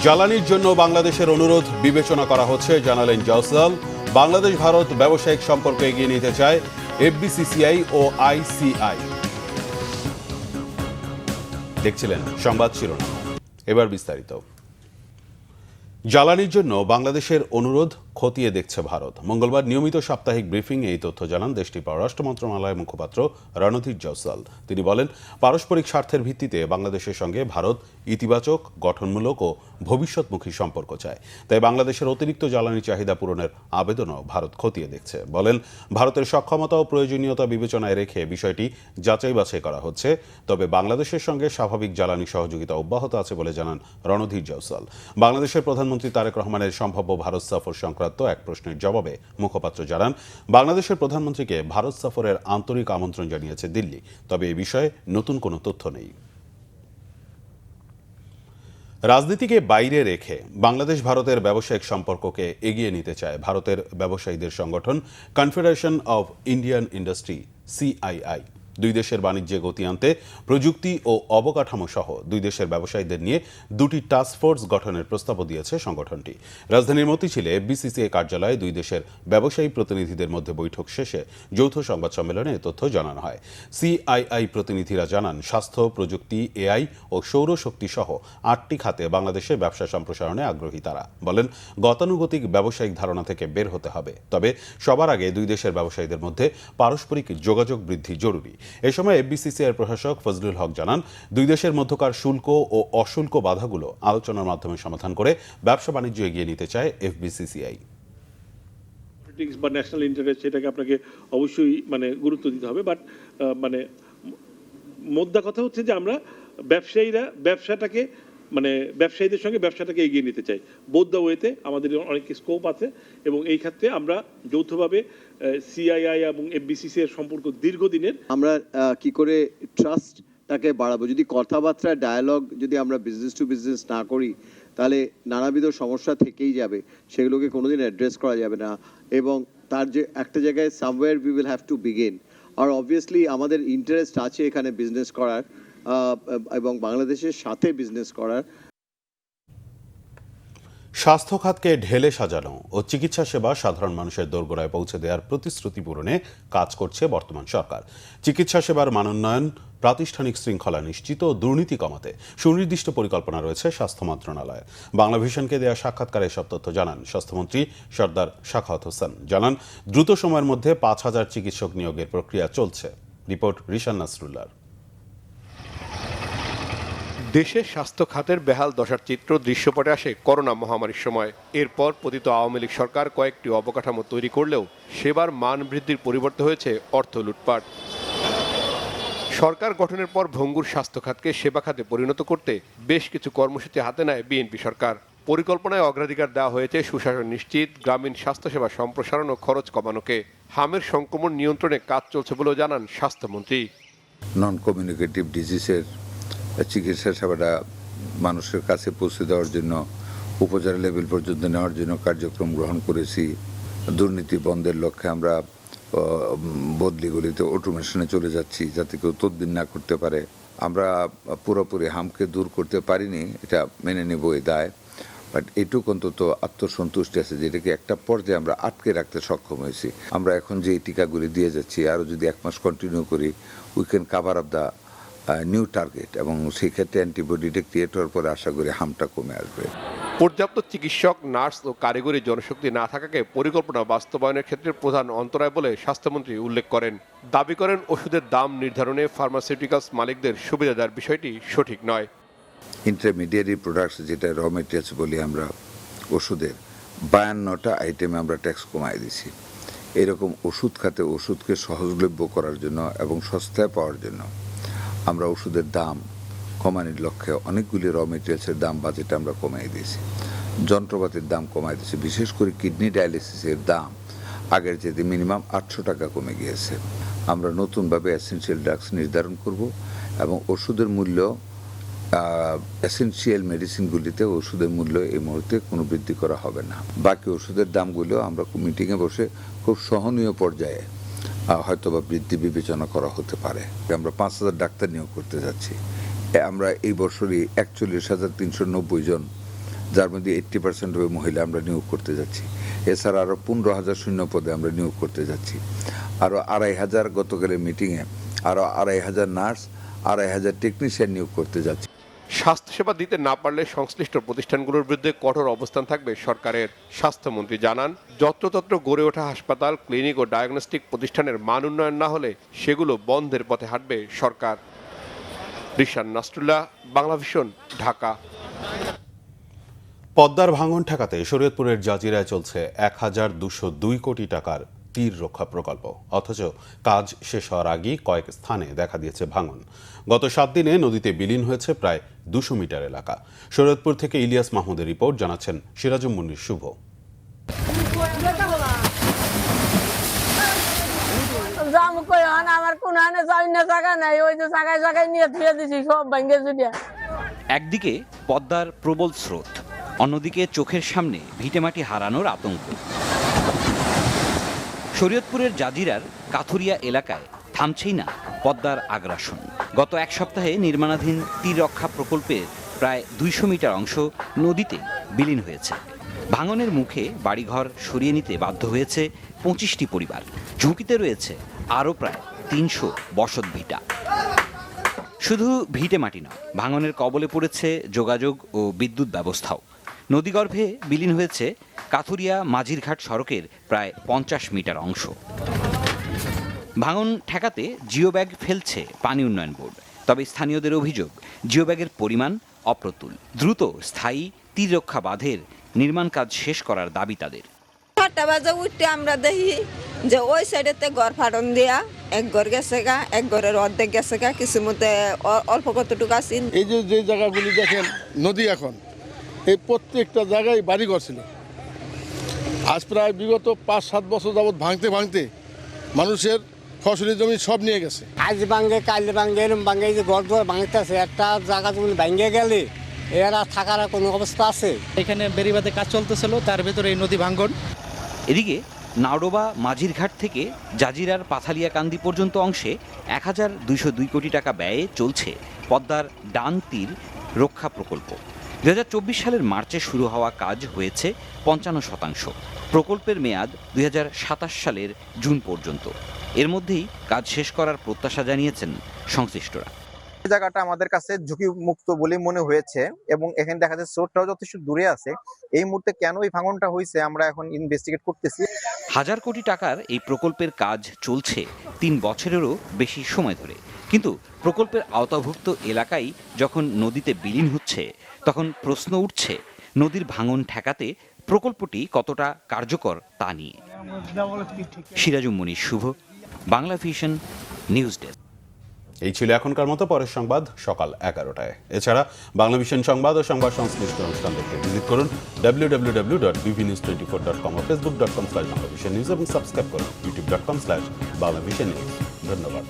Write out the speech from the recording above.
জ্বালানির জন্য বাংলাদেশের অনুরোধ বিবেচনা করা হচ্ছে জানালেন জওসাল। বাংলাদেশ ভারত ব্যবসায়িক সম্পর্ক এগিয়ে নিতে চায় এফবিসিসিআই ও আইসিআই। দেখছিলেন সংবাদ শিরোনাম, এবার বিস্তারিত। জ্বালানির জন্য বাংলাদেশের অনুরোধ খতিয়ে দেখছে ভারত। মঙ্গলবার নিয়মিত সাপ্তাহিক ব্রিফিং এই তথ্য জানান দেশটির পররাষ্ট্র মন্ত্রণালয়ের মুখপাত্র রণধীর জওসাল। তিনি বলেন, পারস্পরিক স্বার্থের ভিত্তিতে বাংলাদেশের সঙ্গে ভারত ইতিবাচক, গঠনমূলক ও ভবিষ্যৎমুখী সম্পর্ক চায়। তাই বাংলাদেশের অতিরিক্ত জ্বালানি চাহিদা পূরণের আবেদনও ভারত খতিয়ে দেখছে। বলেন, ভারতের সক্ষমতা ও প্রয়োজনীয়তা বিবেচনায় রেখে বিষয়টি যাচাই বাছাই করা হচ্ছে। তবে বাংলাদেশের সঙ্গে স্বাভাবিক জ্বালানি সহযোগিতা অব্যাহত আছে বলে জানান রণধীর জওসাল। বাংলাদেশের প্রধানমন্ত্রী তারেক রহমানের সম্ভাব্য ভারত সফর সংক্রান্ত এক প্রশ্নের জবাবে মুখপাত্র জানান, বাংলাদেশের প্রধানমন্ত্রীকে ভারত সফরের আন্তরিক আমন্ত্রণ জানিয়েছে দিল্লি, তবে এ বিষয়ে নতুন কোনো তথ্য নেই। রাজনীতিকে বাইরে রেখে বাংলাদেশ ভারতের ব্যবসায়িক সম্পর্ককে এগিয়ে নিতে চায় ভারতের ব্যবসায়ীদের সংগঠন confederation of Indian industry, CII. দুই দেশের বাণিজ্যে গতি আনতে প্রযুক্তি ও অবকাঠামো সহ দুই দেশের ব্যবসায়ীদের নিয়ে দুটি টাস্কফোর্স গঠনের প্রস্তাবও দিয়েছে সংগঠনটি। রাজধানীর মতিঝিলে এফবিসিসিআই কার্যালয়ে দুই দেশের ব্যবসায়ী প্রতিনিধিদের মধ্যে বৈঠক শেষে যৌথ সংবাদ সম্মেলনে এ তথ্য জানানো হয়। সিআইআই প্রতিনিধিরা জানান, স্বাস্থ্য, প্রযুক্তি, এআই ও সৌরশক্তি সহ 8টি খাতে বাংলাদেশে ব্যবসা সম্প্রসারণে আগ্রহী তারা। বলেন, গতানুগতিক ব্যবসায়িক ধারণা থেকে বের হতে হবে, তবে সবার আগে দুই দেশের ব্যবসায়ীদের মধ্যে পারস্পরিক যোগাযোগ বৃদ্ধি জরুরি। এ সময় এফবিসিসিআইয়ের প্রশাসক ফজলুল হক জানান, দুই দেশের মধ্যকার শুল্ক ও অশুল্ক বাধাগুলো আলোচনার মাধ্যমে সমাধান করে ব্যবসা বাণিজ্য এগিয়ে নিতে চায় এফবিসিসিআই। বা ন্যাশনাল ইন্টারেস্ট, সেটাকে আপনাকে অবশ্যই গুরুত্ব দিতে হবে, বাট মোদ্দা কথা হচ্ছে যে আমরা ব্যবসায়ীরা ব্যবসায়ীদের সঙ্গে ব্যবসাটাকে এগিয়ে নিতে চাই। বোথ দ্য ওয়েতে আমাদের অনেক স্কোপ আছে এবং এই ক্ষেত্রে আমরা যৌথভাবে সিআইআই এবং এফবিসিসি এর সম্পর্ক দীর্ঘদিনের। আমরা কি করে ট্রাস্টটাকে বাড়াবো? যদি কথাবার্তা, ডায়ালগ যদি আমরা বিজনেস টু বিজনেস না করি, তাহলে নানাবিধ সমস্যা থেকেই যাবে, সেগুলোকে কোনোদিন অ্যাড্রেস করা যাবে না। এবং তার যে একটা জায়গায় somewhere we will have to begin. আর অবভিয়াসলি আমাদের ইন্টারেস্ট আছে এখানে বিজনেস করার এবং বাংলাদেশের সাথে বিজনেস করার। স্বাস্থ্য খাতকে ঢেলে সাজানো ও চিকিৎসা সেবা সাধারণ মানুষের দোরগোড়ায় পৌঁছে দেওয়ার প্রতিশ্রুতি পূরণে কাজ করছে বর্তমান সরকার। চিকিৎসা সেবার মানোন্নয়ন, প্রাতিষ্ঠানিক শৃঙ্খলা নিশ্চিত ও দুর্নীতি কমাতে সুনির্দিষ্ট পরিকল্পনা রয়েছে স্বাস্থ্য মন্ত্রণালয়ের। বাংলাভিশনকে দেওয়া সাক্ষাৎকারে এসব তথ্য জানান স্বাস্থ্যমন্ত্রী সর্দার সাখাওয়াত হোসেন। জানান, দ্রুত সময়ের মধ্যে 5,000 চিকিৎসক নিয়োগের প্রক্রিয়া চলছে। রিপোর্ট রিশান নাসরুল্লাহর। দেশের স্বাস্থ্য খাতের বেহাল দশার চিত্র দৃশ্যপটে আসে করোনা মহামারীর সময়। এরপর পতিত আওয়ামী লীগ সরকার কয়েকটি অবকাঠামো তৈরি করলেও সেবার মান বৃদ্ধির পরিবর্তে হয়েছে অর্থ লুটপাট। সরকার গঠনের পর ভঙ্গুর স্বাস্থ্য খাতকে সেবা খাতে পরিণত করতে বেশ কিছু কর্মসূচি হাতে নেয় বিএনপি সরকার। পরিকল্পনায় অগ্রাধিকার দেওয়া হয়েছে সুশাসন নিশ্চিত, গ্রামীণ স্বাস্থ্যসেবা সম্প্রসারণ ও খরচ কমানোকে। হামের সংক্রমণ নিয়ন্ত্রণে কাজ চলছে বলেও জানান স্বাস্থ্যমন্ত্রী। নন কমিউনিকেটিভ ডিজিজের চিকিৎসা সেবাটা মানুষের কাছে পৌঁছে দেওয়ার জন্য, উপজেলা লেভেল পর্যন্ত নেওয়ার জন্য কার্যক্রম গ্রহণ করেছি। দুর্নীতি বন্ধের লক্ষ্যে আমরা বদলিগুলিতে অটোমেশনে চলে যাচ্ছি, যাতে কেউ তদবির না করতে পারে। আমরা পুরোপুরি হামকে দূর করতে পারিনি, এটা মেনে নেব, এই দায়। বাট এটুকু অন্তত আত্মসন্তুষ্টি আছে, যেটাকে একটা পর্যায়ে আমরা আটকে রাখতে সক্ষম হয়েছি। আমরা এখন যে টিকাগুলি দিয়ে যাচ্ছি, আরও যদি 1 মাস কন্টিনিউ করি, we can cover up the new target, এবং সেই ক্ষেত্রে অ্যান্টিবডিটা ক্রিয়েট হওয়ার পরে আশা করি হামটা কমে আসবে। পর্যাপ্ত চিকিৎসক, নার্স ও কারিগরি জনশক্তি না থাকাকে পরিকল্পনা বাস্তবায়নের ক্ষেত্রে প্রধান অন্তরায় বলে স্বাস্থ্যমন্ত্রী উল্লেখ করেন। দাবি করেন, ওষুধের দাম নির্ধারণে ফার্মাসিউটিক্যালস মালিকদের সুবিধা দেওয়ার বিষয়টি সঠিক নয়। ইন্টারমিডিয়ারি প্রোডাক্টস, যেটা র মেটেরিয়ালস বলি আমরা, ওষুধের 52টা আইটেমে আমরা ট্যাক্স কমাই দিছি। এরকম ওষুধ খাতে ওষুধকে সহজলভ্য করার জন্য এবং সস্তায় পাওয়ার জন্য আমরা ওষুধের দাম কমানোর লক্ষ্যে অনেকগুলি র মেটেরিয়ালসের দাম বাজেটে আমরা কমাই দিয়েছি। যন্ত্রপাতির দাম কমাই দিয়েছি। বিশেষ করে কিডনি ডায়ালিসিসের দাম আগের চেয়ে মিনিমাম 800 টাকা কমে গিয়েছে। আমরা নতুনভাবে এসেনশিয়াল ড্রাগস নির্ধারণ করব এবং ওষুধের মূল্য, এসেনশিয়াল মেডিসিনগুলিতে ওষুধের মূল্য এই মুহূর্তে কোনো বৃদ্ধি করা হবে না। বাকি ওষুধের দামগুলো আমরা মিটিংয়ে বসে খুব সহনীয় পর্যায়ে হয়তোবা বৃদ্ধি বিবেচনা করা হতে পারে। আমরা 5,000 ডাক্তার নিয়োগ করতে যাচ্ছি। আমরা এই বছরই 41,390 জন যার মধ্যে 80% হবে মহিলা আমরা নিয়োগ করতে যাচ্ছি। এছাড়া আরও 15,000 শূন্য পদে আমরা নিয়োগ করতে যাচ্ছি। আরও 2,500 গতকালের মিটিংয়ে আরও 2,500 নার্স, 2,500 টেকনিশিয়ান নিয়োগ করতে যাচ্ছি। স্বাস্থ্যসেবা দিতে না পারলে সংশ্লিষ্ট প্রতিষ্ঠানগুলোর বিরুদ্ধে কঠোর অবস্থান থাকবে সরকারের। স্বাস্থ্যমন্ত্রী জানান, যত্রতত্র গড়ে ওঠা হাসপাতাল, ক্লিনিক ও ডায়াগনস্টিক প্রতিষ্ঠানের মান উন্নয়ন না হলে সেগুলো বন্ধের পথে হাঁটবে সরকার। রিশান নাসরুল্লাহ, বাংলাভিশন, ঢাকা। পদ্মার ভাঙন ঠেকাতে শরীয়তপুরের জাজিরায় চলছে 1,202 কোটি টাকার তীর রক্ষা প্রকল্প, অথচ কাজ শেষ হওয়ার আগেই কয়েক স্থানে দেখা দিয়েছে ভাঙন। গত 7 দিনে নদীতে বিলীন হয়েছে প্রায় 200 মিটার এলাকা। শরীয়তপুর থেকে ইলিয়াস মাহমুদের রিপোর্ট, জানাচ্ছেন সিরাজুম মুন্নির শুভ। একদিকে পদ্মার প্রবল স্রোত, অন্যদিকে চোখের সামনে ভিটেমাটি হারানোর আতঙ্ক। শরীয়তপুরের জাজিরার কাথুরিয়া এলাকায় থামছেই না পদ্মার আগ্রাসন। গত এক সপ্তাহে নির্মাণাধীন তীর রক্ষা প্রকল্পের প্রায় 200 মিটার অংশ নদীতে বিলীন হয়েছে। ভাঙনের মুখে বাড়িঘর সরিয়ে নিতে বাধ্য হয়েছে 25টি পরিবার। ঝুঁকিতে রয়েছে আরও প্রায় 300 বসতভিটা। শুধু ভিটে মাটি নয়, ভাঙনের কবলে পড়েছে যোগাযোগ ও বিদ্যুৎ ব্যবস্থাও। নদীগর্ভে বিলীন হয়েছে কাথুরিয়া মাঝিরঘাট সড়কের প্রায় 50 মিটার অংশ। ভাঙন ঠেকাতে জিও ব্যাগ ফেলছে পানি উন্নয়ন বোর্ড, তবে স্থানীয়দের অভিযোগ জিও ব্যাগের পরিমাণ অপ্রতুল। দ্রুত স্থায়ী তীর রক্ষা বাঁধের নির্মাণ কাজ শেষ করার দাবি তাদের। 8টা বাজে উঠতে আমরা দেখি যে ওই সাইডেতে ঘর ফাটন দিয়া এক ঘর গেছে গা, এক ঘরের অর্ধেক গেছে গা, কিছু মধ্যে অল্প কতটুকু আছে। এই যে জায়গাগুলি দেখেন নদী, এখন এই প্রত্যেকটা জায়গায় বাড়িঘর ছিল। আজ প্রায় বিগত 5-7 বছর যাবৎ ভাঙতে মানুষের ফসলি জমি সব নিয়ে গেছে। আজ ভাঙে, কাল ভাঙে, এরম ভাঙে, এই যে ঘর দুয়ার ভাঙতেছে। একটা জায়গা জমি ভাঙে গেলে এরা থাকার কোনো অবস্থা আছে? এখানে বেড়িবাঁধে কাজ চলতেছিল, তার ভেতরে এই নদী ভাঙন। এদিকে নাওডোবা মাঝিরঘাট থেকে জাজিরার পাথালিয়াকান্দি পর্যন্ত অংশে 1,202 কোটি টাকা ব্যয়ে চলছে পদ্মার ডান তীর রক্ষা প্রকল্প। 2024 সালের মার্চে শুরু হওয়া কাজ হয়েছে 55%। প্রকল্পের মেয়াদ 2027 সালের জুন পর্যন্ত। এর মধ্যেই কাজ শেষ করার প্রত্যাশা জানিয়েছেন সংশ্লিষ্টরা। জায়গাটা আমাদের কাছে ঝুঁকি মুক্ত বলে মনে হয়েছে এবং এখানে দেখা যাচ্ছে স্রোতটাও যথেষ্ট দূরে আছে। এই মুহূর্তে কেন এই ভাঙনটা হয়েছে আমরা এখন ইনভেস্টিগেট করতেছি। 1,000 কোটি টাকার এই প্রকল্পের কাজ চলছে 3 বছরেরও বেশি সময় ধরে, কিন্তু প্রকল্পের আওতাভুক্ত এলাকায় যখন নদীতে বিলীন হচ্ছে, তখন প্রশ্ন উঠছে নদীর ভাঙন ঠেকাতে প্রকল্পটি কতটা কার্যকর তা নিয়ে। সিরাজুম মুনির শুভ, বাংলাভিশন, নিউজ ডেস্ক। এই ছিল এখনকার মতো। পরের সংবাদ সকাল 11টায়। এছাড়া বাংলাভিশন সংবাদ ও সংবাদ সংশ্লিষ্ট অনুষ্ঠান দেখতে ভিজিট করুন www.bbnews24.com ও facebook.com/বাংলাভিশন নিউজ এবং সাবস্ক্রাইব করুন youtube.com/বাংলাভিশন নিউজ। ধন্যবাদ।